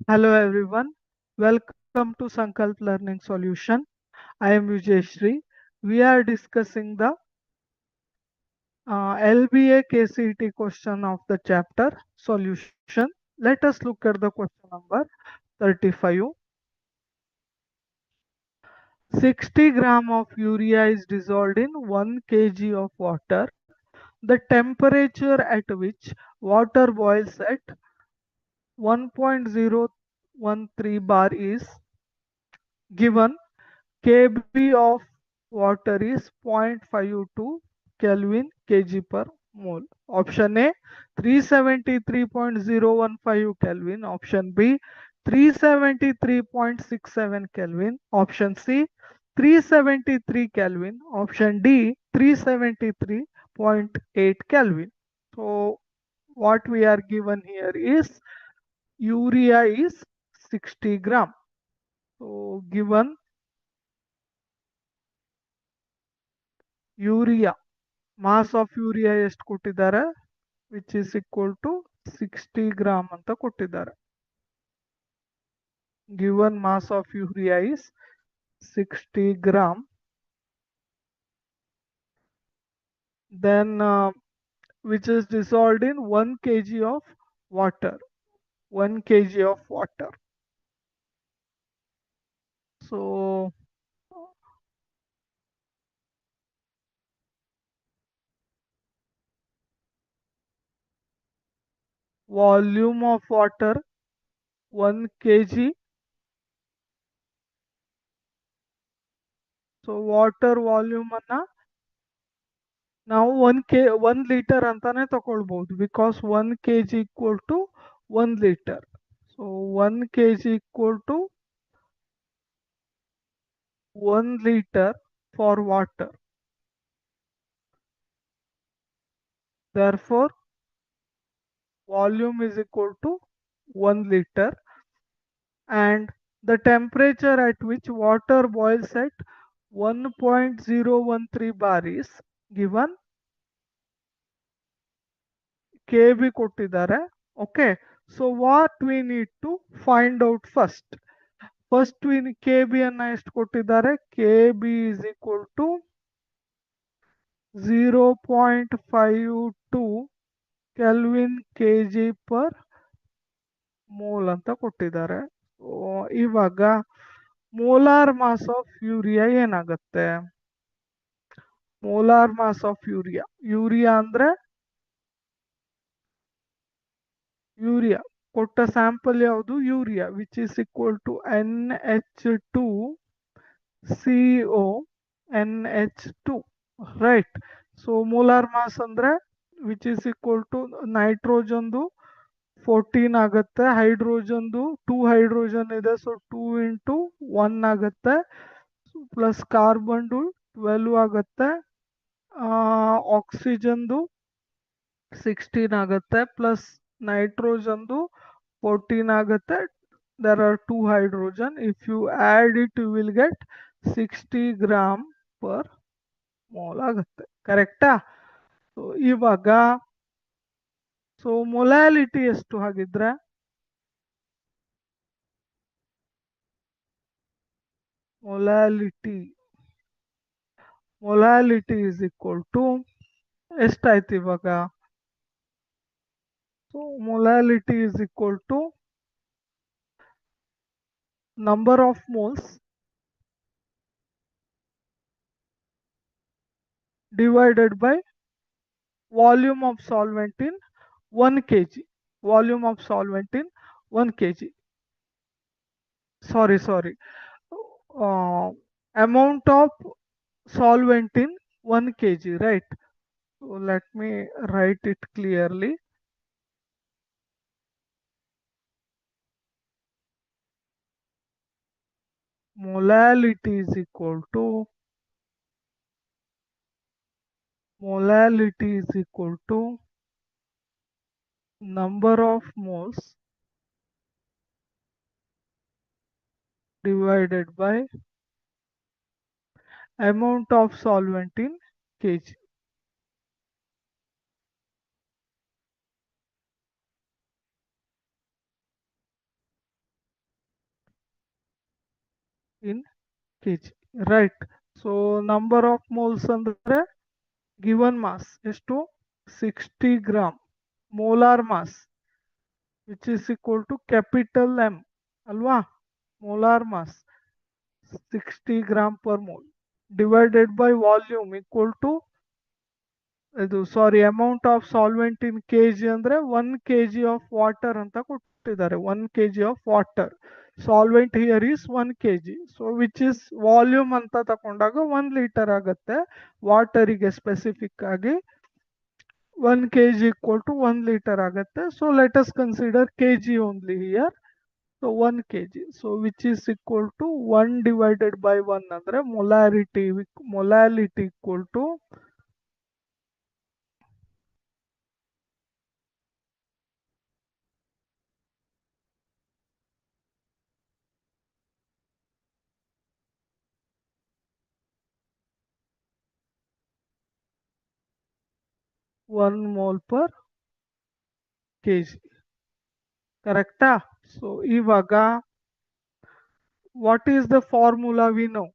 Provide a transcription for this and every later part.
Hello everyone, welcome to Sankalp Learning Solution. I am Vijay Shri. We are discussing the LBA KCET question of the chapter solution. Let us look at the question number 35. 60 gram of urea is dissolved in 1 kg of water. The temperature at which water boils at 1.013 bar is given. Kb of water is 0.52 Kelvin kg per mole. Option A 373.015 Kelvin. Option B 373.67 Kelvin. Option C 373 Kelvin. Option D 373.8 Kelvin. So what we are given here is urea is 60 gram. So given urea mass of urea ಎಷ್ಟು ಕೊಟ್ಟಿದ್ದಾರೆ which is equal to 60 gram ಅಂತ ಕೊಟ್ಟಿದ್ದಾರೆ. Given mass of urea is 60 gram. Then which is dissolved in 1 kg of water. 1 kg of water. So volume of water 1 kg. So water volume ಅನ್ನ ನಾವು 1 litre ಅಂತಾನೆ ತಗೊಳ್ಬಹುದು, because 1 kg equal to 1 litre. So 1 kg equal to 1 liter for water. Therefore, volume is equal to 1 liter, and the temperature at which water boils at 1.013 bar is given. kb ಕೊಟ್ಟಿದ್ದಾರೆ. Okay, so what we need to find out first. First we kb ಅನ್ನ ಎಷ್ಟು ಕೊಟ್ಟಿದ್ದಾರೆ? kb is equal to 0.52 kelvin kg per mole ಅಂತ ಕೊಟ್ಟಿದ್ದಾರೆ. ಇವಾಗ molar mass of urea ಏನಾಗುತ್ತೆ? Molar mass of urea, urea ಅಂದ್ರೆ urea ಕೊಟ್ಟ ಸ್ಯಾಂಪಲ್ ಯಾವುದು? Urea, which is equal to NH2CO NH2, right. So molar mass ಅಂದ್ರೆ ವಿಚ್ ಇಸ್ ಈಕ್ವಲ್ ಟು ನೈಟ್ರೋಜನ್ದು 14 ಆಗುತ್ತೆ, ಹೈಡ್ರೋಜನ್ದು 2 ಹೈಡ್ರೋಜನ್ ಇದೆ, ಸೊ 2 ಇಂಟು 1 ಆಗುತ್ತೆ, ಪ್ಲಸ್ ಕಾರ್ಬನ್ದು 12 ಆಗುತ್ತೆ, ಆಕ್ಸಿಜನ್ದು 16 ಆಗುತ್ತೆ, ಪ್ಲಸ್ ನೈಟ್ರೋಜನ್ದು 14 ಆಗುತ್ತೆ. there are 2 hydrogen. If you add it, you will get 60 gram per mole ಆಗುತ್ತೆ. ಕರೆಕ್ಟಾ? ಸೊ ಇವಾಗ ಸೊ ಮೊಲಾಲಿಟಿ ಎಷ್ಟು ಹಾಗಿದ್ರೆ? ಮೊಲಾಲಿಟಿ is equal to ಎಷ್ಟಾಯ್ತು ಇವಾಗ? So molality is equal to number of moles divided by volume of solvent in 1 kg. Volume of solvent in 1 kg. Sorry. Amount of solvent in 1 kg, right? So let me write it clearly. Molality is equal to number of moles divided by amount of solvent in kg. in kg, right? So number of moles ಅಂದ್ರೆ given mass ಎಷ್ಟು 60 gram, molar mass which is equal to capital M ಅಲ್ವಾ, molar mass 60 gram per mole divided by volume equal to ಇದು sorry amount of solvent in KG ಅಂದ್ರೆ 1 kg of water ಅಂತ ಕೊಟ್ಟಿದ್ದಾರೆ. 1 kg of water solvent here is 1 kg. So which is volume ಅಂತ ತಗೊಂಡಾಗ 1 litre ಆಗುತ್ತೆ. ವಾಟರಿಗೆ specific ಆಗಿ 1 kg equal to 1 litre ಆಗುತ್ತೆ. So let us consider kg only here. So 1 kg, so which is equal to 1 divided by 1 ಅಂದ್ರೆ molality equal to 1 mole per kg. ಕರೆಕ್ಟಾ? So ಇವಾಗ what is the formula we know?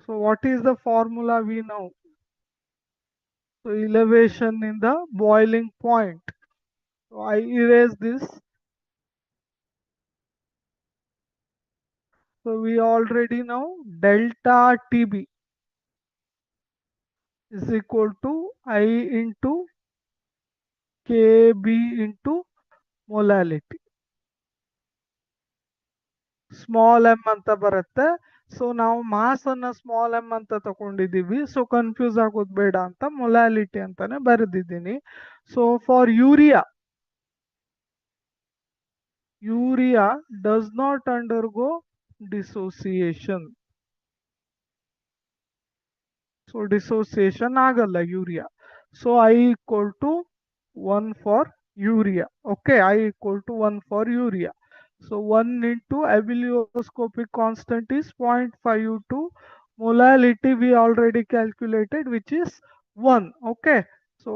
So what is the formula we know? So elevation in the boiling point. So I erase this. So we already know delta TB is equal to I into KB into molality. Small M ಅಂತ ಬರುತ್ತೆ. So ನಾವು mass ಅನ್ನ small M ಅಂತ ತಗೊಂಡಿದೀವಿ. So confuse ಆಗೋದು ಬೇಡ ಅಂತ molality ಅಂತಾನೆ ಬರೆದಿದ್ದೀನಿ. So for urea does not undergo dissociation. So dissociation ಆಗಲ್ಲ urea. So I equal to 1 for urea. Okay, I equal to 1 for urea. So 1 into abelioscopic constant is 0.52. Molality we already calculated, which is 1. Okay. So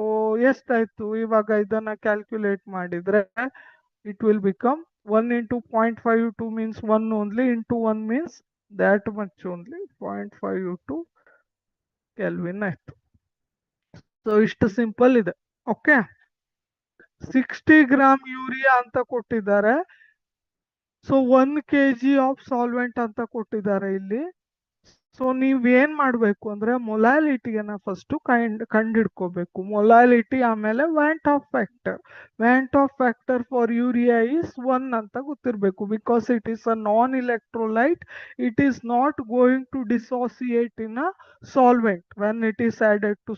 ಎಷ್ಟಾಯ್ತು ಇವಾಗ ಇದನ್ನ calculate ಮಾಡಿದ್ರೆ it will become 1 into 0.52 means 1 only, into 1 means that much only, 0.52 kelvin ಆಯ್ತು. So ಇಷ್ಟು simple ಇದೆ. Okay, 60 gram urea ಅಂತ ಕೊಟ್ಟಿದ್ದಾರೆ. So 1 kg of solvent ಅಂತ ಕೊಟ್ಟಿದ್ದಾರೆ ಇಲ್ಲಿ. ಸೊ ನೀವ್ ಏನ್ ಮಾಡ್ಬೇಕು ಅಂದ್ರೆ ಮೊಲಾಲಿಟಿಯನ್ನ ಫಸ್ಟ್ ಕಂಡಿಡ್ಕೋಬೇಕು. ಮೊಲಾಲಿಟಿ ಆಮೇಲೆ van't Hoff factor. Van't Hoff factor for urea is 1 ಅಂತ ಗೊತ್ತಿರ್ಬೇಕು. Because it is a non electrolyte, it is not going to dissociate in a solvent when it is added to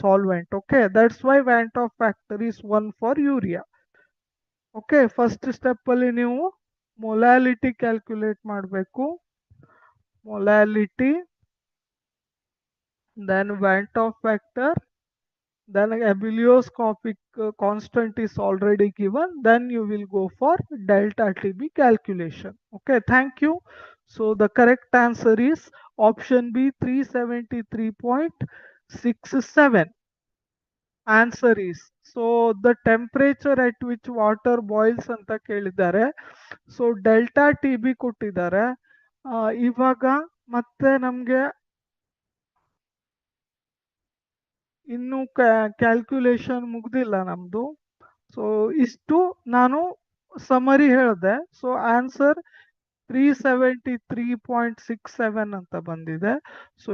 solvent. Okay, that's why want of factor is 1 for urea. Okay, first step ಅಲ್ಲಿ ನೀವು molality calculate ಮಾಡಬೇಕು. Molality, then want of factor, then abelioscopic constant is already given, then you will go for delta TB calculation. Okay, thank you. So the correct answer is option B, 373.67. Answer is, so the temperature at which water boils ಅಂತ ಕೇಳಿದ್ದಾರೆ. So delta T B ಕೊಟ್ಟಿದ್ದಾರೆ. ಇವಾಗ ಮತ್ತೆ ನಮ್ಗೆ ಇನ್ನು calculation ಮುಗ್ದಿಲ್ಲ ನಮ್ದು. So ಇಷ್ಟು ನಾನು ಸಮರಿ ಹೇಳಿದೆ. ಸೊ ಆನ್ಸರ್ 373.67 ಅಂತ ಬಂದಿದೆ. So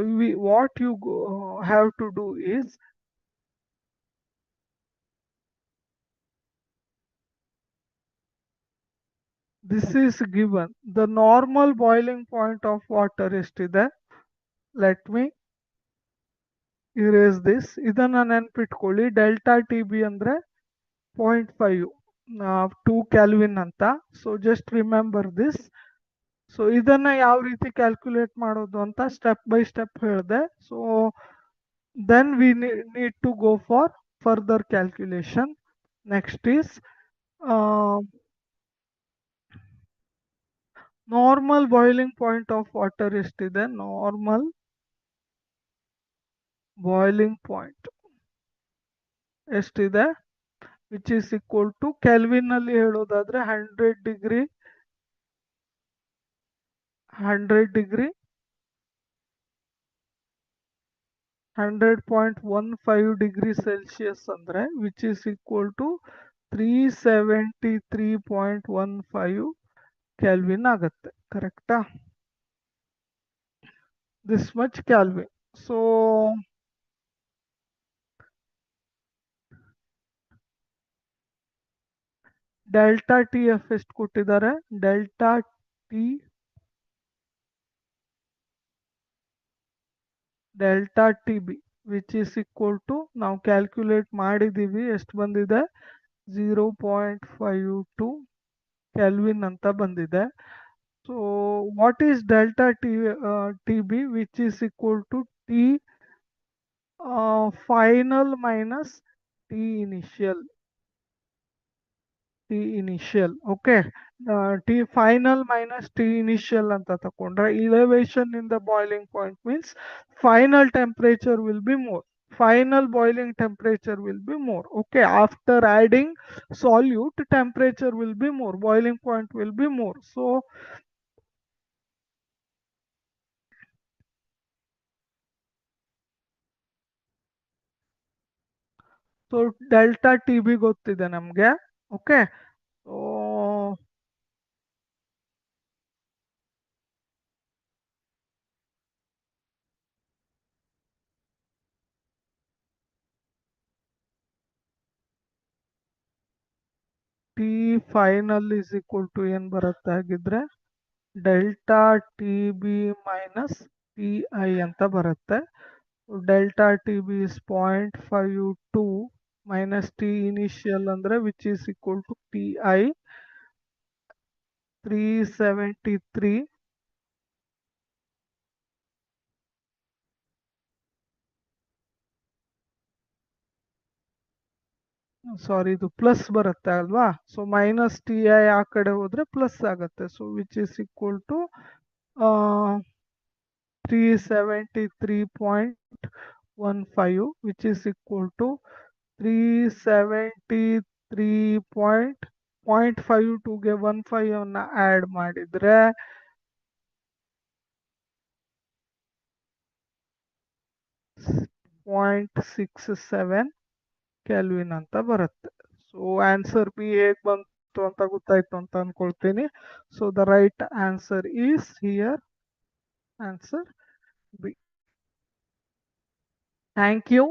what you have to do is, this is given. The normal boiling point of water ಎಷ್ಟಿದೆ? Let me erase this. ಇದನ್ನ ನೆನ್ಪಿಟ್ಕೊಳ್ಳಿ. ಡೆಲ್ಟಾ ಟಿ ಬಿ ಅಂದ್ರೆ 0.5 2 ಕ್ಯಾಲ್ವಿನ್ ಅಂತ. So just remember this. So ಇದನ್ನ ಯಾವ ರೀತಿ ಕ್ಯಾಲ್ಕುಲೇಟ್ ಮಾಡೋದು ಅಂತ ಸ್ಟೆಪ್ ಬೈ ಸ್ಟೆಪ್ ಹೇಳಿದೆ. So then we need to go for further calculation. Next is normal boiling point of water ಎಷ್ಟಿದೆ? ನಾರ್ಮಲ್ ಬಾಯ್ಲಿಂಗ್ ಪಾಯಿಂಟ್ ಎಷ್ಟಿದೆ? Which is equal to kelvin ಅಲ್ಲಿ ಹೇಳೋದಾದ್ರೆ 100 ಡಿಗ್ರಿ 100 degree 100.15 degree Celsius ಅಂದ್ರೆ which is equal to 373.15 Kelvin ಆಗುತ್ತೆ ಕರೆಕ್ಟಾ? This much Kelvin. So delta T F ಎಷ್ಟು ಕೊಟ್ಟಿದ್ದಾರೆ? T delta T B which is equal to ನಾವು calculate ಮಾಡಿದ್ದೀವಿ, ಎಷ್ಟು ಬಂದಿದೆ? 0.52 ಕೆಲ್ವಿನ್ ಅಂತ ಬಂದಿದೆ. So what is delta T B which is equal to T final minus T initial. T initial okay, T final minus T initial ಅಂತ ತಕೊಂಡ್ರೆ elevation in the boiling point means final temperature will be more, final boiling temperature will be more. Okay, after adding solute temperature will be more, boiling point will be more. So delta TB ಗೊತ್ತಿದೆ ನಮ್ಗೆ. Okay, so T final is equal to ಏನ್ ಬರುತ್ತೆ ಹಾಗಿದ್ರೆ? Delta T B minus T I ಅಂತ ಬರುತ್ತೆ. Delta T B is 0.52 minus T initial ಅಂದ್ರೆ which is equal to T I 373. Sorry, ಇದು plus ಬರುತ್ತೆ ಅಲ್ವಾ? ಸೊ ಮೈನಸ್ ಟಿ ಐ ಆ ಕಡೆ ಹೋದ್ರೆ ಪ್ಲಸ್ ಆಗುತ್ತೆ. So which is equal to 373.15 which is equal to 373.52ಗೆ 15 ಅನ್ನ ಆಡ್ ಮಾಡಿದ್ರೆ 0.67 ಕೆಲ್ವಿನ್ ಅಂತ ಬರುತ್ತೆ. ಸೊ ಆನ್ಸರ್ ಬಿ ಹೇಗ್ ಬಂತು ಅಂತ ಗೊತ್ತಾಯ್ತು ಅಂತ ಅನ್ಕೊಳ್ತೀನಿ. So the right answer is here answer B. Thank you.